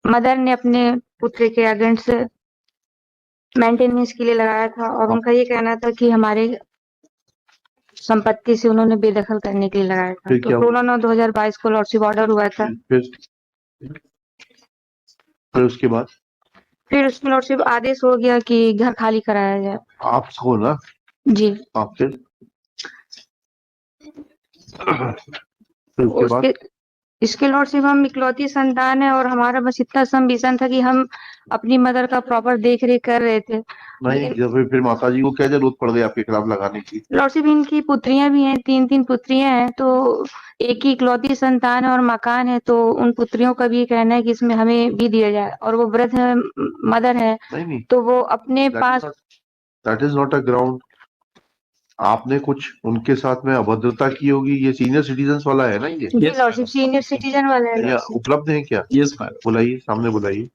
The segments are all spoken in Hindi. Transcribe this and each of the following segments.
मदर ने अपने पुत्र के अगेंस्ट मेंटेनेंस के लिए लगाया था और उनका ये कहना था कि हमारे संपत्ति से उन्होंने बेदखल करने के लिए लगाया था। तो 16/9/2022 को लॉर्डशिप ऑर्डर हुआ था। फिर उसके बाद उसमें लॉर्डशिप आदेश हो गया कि घर खाली कराया जाए। आपको ना जी आप फिर उसके बाद इसके लॉर्डशिप हम इकलौती संतान है और हमारा बस इतना संविजन था कि हम अपनी मदर का प्रॉपर देख रेख कर रहे थे। नहीं जब फिर माता जी को क्या जरूरत पड़ गई आपके खिलाफ लगाने की? लॉर्डशिप इनकी पुत्रियां भी हैं, 3 पुत्रियां हैं, तो एक ही इकलौती संतान है और मकान है, तो उन पुत्रियों का भी ये कहना है कि इसमें हमें भी दिया जाए। और वो वृद्ध है, मदर है, नहीं तो वो अपने पास that is not a ground. आपने कुछ उनके साथ में अभद्रता की होगी। ये सीनियर सिटीजन वाला है ना? ये लॉर्डशिप सीनियर सिटीजन वाला है। उपलब्ध है क्या? Yes madam. बुलाइए, सामने बुलाइए।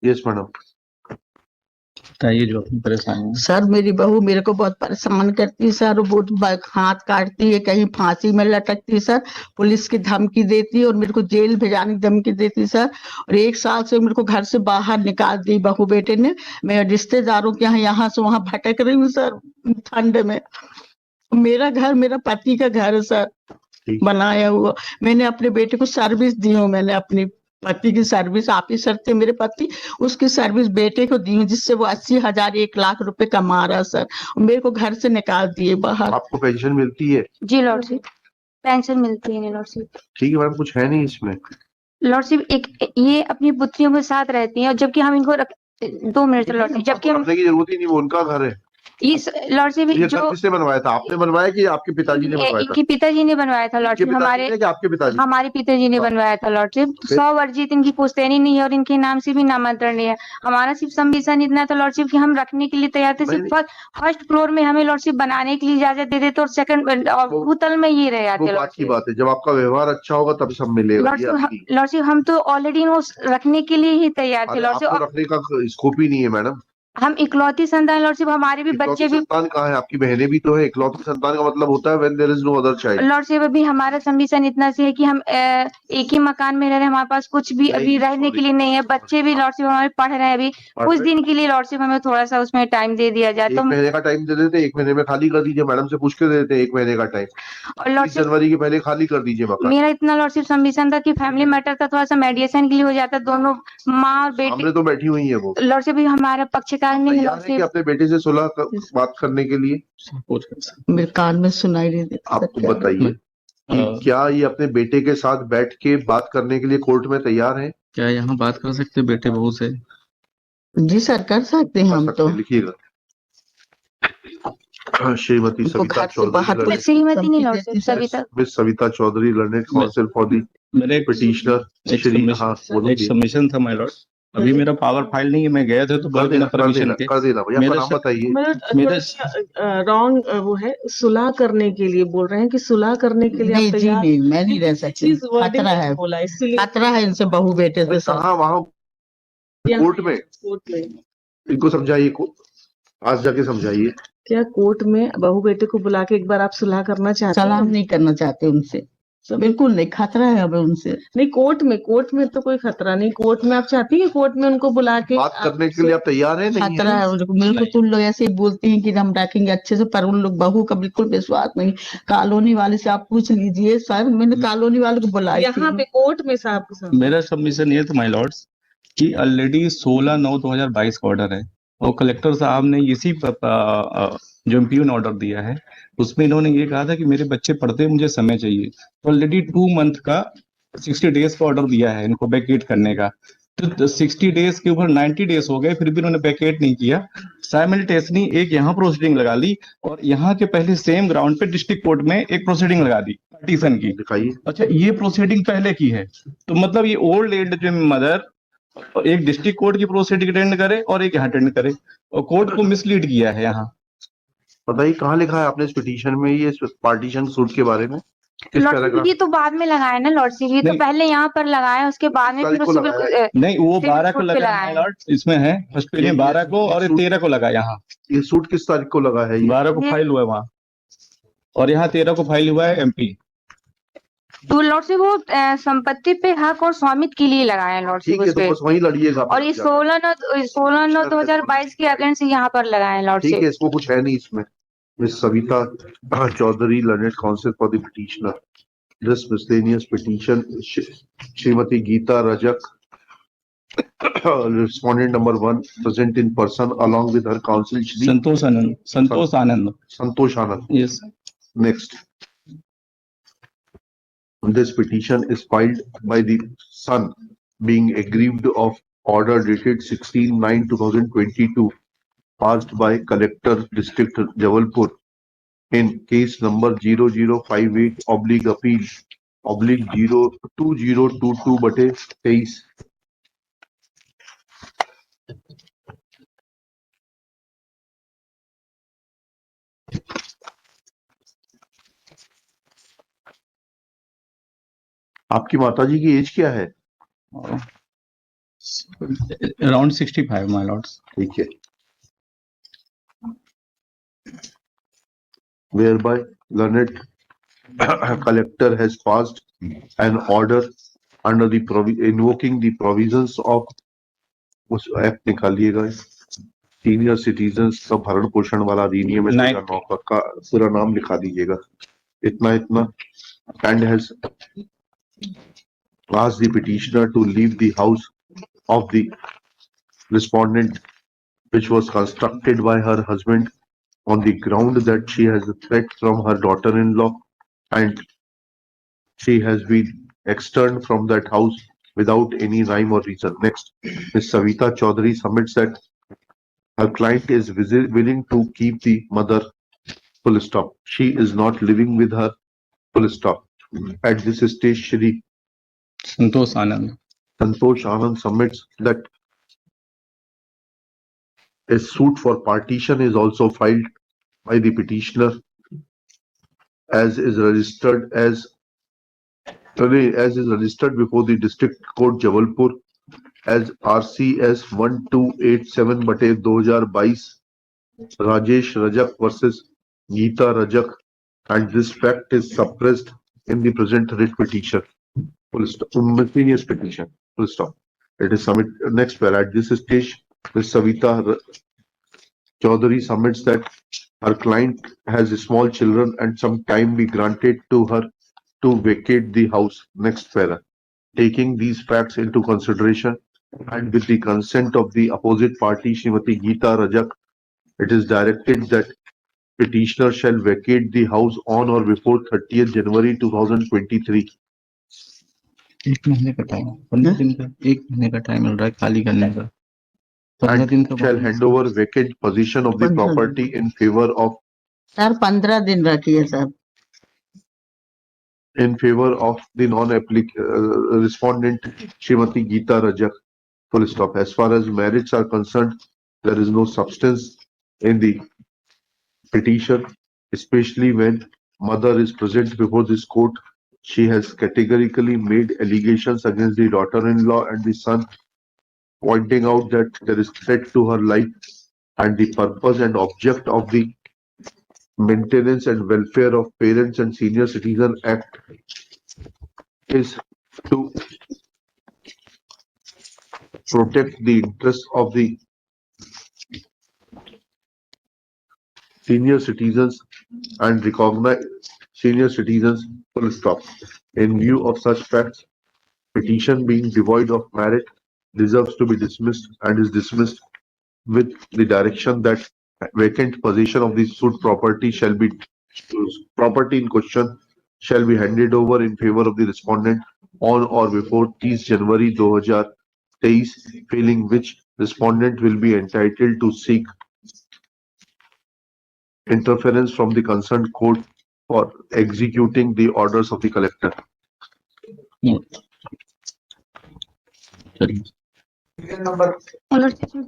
यस मैडम, बताइए जो अपनी परेशानी है। सर मेरी बहू मेरे को बहुत परेशान करती है सर, बहुत हाथ काटती है, कहीं फांसी में लटकती सर, पुलिस की धमकी देती है और मेरे को जेल भेजाने की धमकी देती सर। और 1 साल से मेरे को घर से बाहर निकाल दी बहू बेटे ने। मैं रिश्तेदारों के यहाँ से वहां भटक रही हूँ सर ठंड में। मेरा घर मेरा पति का घर है सर, बनाया हुआ। मैंने अपने बेटे को सर्विस दी हूँ, मैंने अपनी पति की सर्विस, ऑफिसर थे मेरे पति, उसकी सर्विस बेटे को दी हूँ, जिससे वो 80,000 1 लाख रुपए कमा रहा सर। मेरे को घर से निकाल दिए बाहर। आपको पेंशन मिलती है? जी लॉर्डशिप, पेंशन मिलती है लॉर्डशिप। ठीक है मैडम, कुछ है नहीं इसमें। लॉर्डशिप एक ये अपनी पुत्रियों के साथ रहती हैं और जबकि हम इनको 2 मिनट लॉर्डशिप, जबकि हम रखने की जरूरत ही नहीं, वो उनका घर है। इस लॉर्डशिप ये जो घर किसने बनवाया था? आपने बनवाया कि आपके पिताजी ने बनवाया था? इनके पिताजी ने बनवाया था लॉर्डशिप। आपके पिताजी हमारे पिताजी ने बनवाया था लॉर्डशिप। 100 वर्जित इनकी पुश्तैनी नहीं है और इनके नाम से भी नामांतरण नहीं है। हमारा सिर्फ संविजन इतना था लॉर्डशिप कि हम रखने के लिए तैयार थे। सिर्फ फर्स्ट फ्लोर में हमें लॉर्डशिप बनाने के लिए इजाजत दे देते और सेकंड और भूतल में ये रह जाते। बात की बात है, जब आपका व्यवहार अच्छा होगा तब सब मिलेगा। लॉर्डशिप हम तो ऑलरेडी रखने के लिए ही तैयार थे लॉर्डशिप। रखने का स्कोप ही नहीं है मैडम। हम इकलौती संतान लॉर्डशिप, हमारे भी बच्चे भी। संतान कहाँ है? आपकी बहनें भी तो है। इकलौती संतान का मतलब होता है when there is no other child. Lordship अभी हमारा संविजन इतना से है कि हम एक ही मकान में रह रहे हैं, हमारे पास कुछ भी अभी रहने के लिए नहीं है। बच्चे भी लॉर्डशिप हमारे पढ़ रहे हैं अभी। कुछ दिन के लिए लॉर्डशिप हमें थोड़ा सा उसमें टाइम दे दिया जाए। 1 महीने का टाइम दे देते, 1 महीने में खाली कर दीजिए। मैडम से पूछ के दे देते 1 महीने का टाइम, और 30 जनवरी के पहले खाली कर दीजिए मकान। मेरा इतना लॉर्डशिप संविजन था कि फैमिली मैटर था, थोड़ा सा मेडिएशन के लिए हो जाता। दोनों माँ और बेटी हमने तो बैठी हुई है वो लॉर्डशिप भी हमारा पक्षकार नहीं है। अपने बेटे से सुलह बात करने के लिए मेरे कान में सुनाई नहीं देता। आपको बताइए कि क्या ये अपने बेटे के साथ बैठ के बात करने के लिए कोर्ट में तैयार है? क्या यहाँ बात कर सकते बेटे बहू से? जी सर, कर सकते हैं हम तो। लिखिएगा। श्रीमती सविता चौधरी, श्रीमती नहीं lordship, Savita, miss Savita Chaudhary, learned counsel for the petitioner. एक सबमिशन था माय लॉर्ड। अभी मेरा पावर फाइल नहीं है, मैं गया था तो कर देना परमिशन के। कर देना भैया। नाम बताइए। मेरा रॉन्ग वो है, सुलह करने के लिए बोल रहे हैं कि सुलह करने के लिए नहीं जी नहीं, मैं नहीं रह सकती। खतरा है, खतरा है इनसे बहू बेटे से। कहाँ? वहाँ कोर्ट में इनको समझाइए, आज जाके समझाइए। क्या कोर्ट में बहू बेटे को बुला के एक बार आप सुलह करना चाहते हैं? सलाम नहीं करना चाहते उनसे, बिल्कुल नहीं। खतरा है हमें उनसे। नहीं, कोर्ट में तो कोई खतरा नहीं। कोर्ट में आप चाहती हैं कोर्ट में उनको बुला के बात करने के लिए आप तैयार हैं? खतरा है मेरे को। तुम लोग ऐसे ही बोलते हैं कि हम रखेंगे अच्छे से, पर उन लोग बहू का बिल्कुल विश्वास नहीं। कॉलोनी वाले से आप पूछ लीजिए सर, मैंने कॉलोनी वाले को बुलाया यहाँ पे कोर्ट में साहब। मेरा सबमिशन ये था माय लॉर्ड्स कि ऑलरेडी 16/9/2022 का ऑर्डर है और कलेक्टर साहब ने इसी जो एमपीओ ने ऑर्डर दिया है उसमें इन्होंने ये कहा था कि मेरे बच्चे पढ़ते हैं, मुझे समय चाहिए। तो ऑलरेडी 2 मंथ का 60 डेज का ऑर्डर दिया है इनको वैकेट करने का। तो 60 डेज के ऊपर 90 डेज हो गए, फिर भी इन्होंने वैकेट नहीं किया। साइमल्टेनियसली एक यहाँ प्रोसीडिंग लगा ली और यहाँ के पहले सेम ग्राउंड पे डिस्ट्रिक्ट कोर्ट में एक प्रोसीडिंग लगा दी पार्टीशन की। अच्छा, ये प्रोसीडिंग पहले की है, तो मतलब ये ओल्ड एज जो मदर एक डिस्ट्रिक्ट कोर्ट की प्रोसीडिंग अटेंड करे और एक यहाँ अटेंड करे, और कोर्ट को मिसलीड किया है यहाँ। बताइए कहाँ लिखा है आपने इस पिटीशन में ये पार्टीशन सूट के बारे में? ये तो बाद में लगाया ना लॉर्डशिप, ये तो पहले यहाँ पर लगाया, उसके बाद में फिर नहीं, वो 12 को लगाया लॉर्ड। इसमें है फर्स्ट पेज में 12 को और 13 को लगा। यहाँ ये सूट किस तारीख को लगा है? 12 को फाइल हुआ है वहाँ, और यहाँ 13 को फाइल हुआ है एमपी। तो लॉर्डशिप वो संपत्ति पे हक और स्वामित्व के लिए लगाए लॉर्डशिप ठीक है, उस तो पे। बस वही लड़िएगा और ये 16/9/2022 के अगेंस्ट यहाँ पर लगाए ठीक लॉर्डशिप। है, इसको कुछ है नहीं इसमें। Miss Savita Chaudhary, learned counsel for the petitioner, this miscellaneous petition, Shrimati Geeta Rajak, respondent number 1, present in person along with her counsel Shri Santosh Anand, Santosh Anand. Yes. Next, this petition is filed by the son being aggrieved of order dated 16/9/2022 passed by Collector District Jabalpur in case number 0058/appeal/2022/23। आपकी माताजी की एज क्या है? Around 65 my Lord's. ठीक है। Whereby learned collector has passed an order under the invoking the provisions of उस एक्ट निकालिएगा, सीनियर सिटीजन्स का भरण पोषण वाला अधिनियम है, का पूरा नाम लिखा दीजिएगा, इतना and has asked the petitioner to leave the house of the respondent which was constructed by her husband on the ground that she has a threat from her daughter-in-law and she has been externed from that house without any rhyme or reason. Next, Ms. Savita Chaudhary submits that her client is willing to keep the mother, full stop. She is not living with her, full stop. At this stage, Shri Santosh Anand submits that a suit for partition is also filed by the petitioner as is registered before the District Court Jabalpur as RCS 1287/2022 Rajesh Rajak versus Geeta Rajak, and this fact is suppressed in the present writ petition. Full stop. Miscellaneous petition. Full stop. It is submitted. Next paragraph. At this stage, Ms. Savita Chaudhary submits that her client has small children and some time be granted to her to vacate the house. Next paragraph. Taking these facts into consideration and with the consent of the opposite party, Srimati Geeta Rajak, it is directed that petitioner shall vacate the house on or before 30th January 2023. एक महीने का टाइम, 15 दिन का, एक महीने का टाइम मिल रहा है खाली करने का। 15 दिन का And shall hand over vacant possession of the 15 property in favor of sir 15 दिन रखिए sir. the respondent Srimati Geeta Rajak. Full stop. As far as merits are concerned, there is no substance in the petition, especially when mother is present before this court. She has categorically made allegations against the daughter-in-law and the son, pointing out that there is threat to her life and the purpose and object of the Maintenance and Welfare of Parents and Senior Citizen Act is to protect the interests of the senior citizens and recognize senior citizens, full stop. In view of such facts, petition being devoid of merit deserves to be dismissed and is dismissed with the direction that vacant possession of the suit property in question shall be handed over in favor of the respondent on or before 30 January 2023, failing which respondent will be entitled to seek interference from the concerned court for executing the orders of the collector.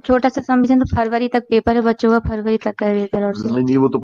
छोटा सा सबमिशन तो फरवरी तक पेपर है बच्चों का, फरवरी तक कर देते हैं। नहीं, वो तो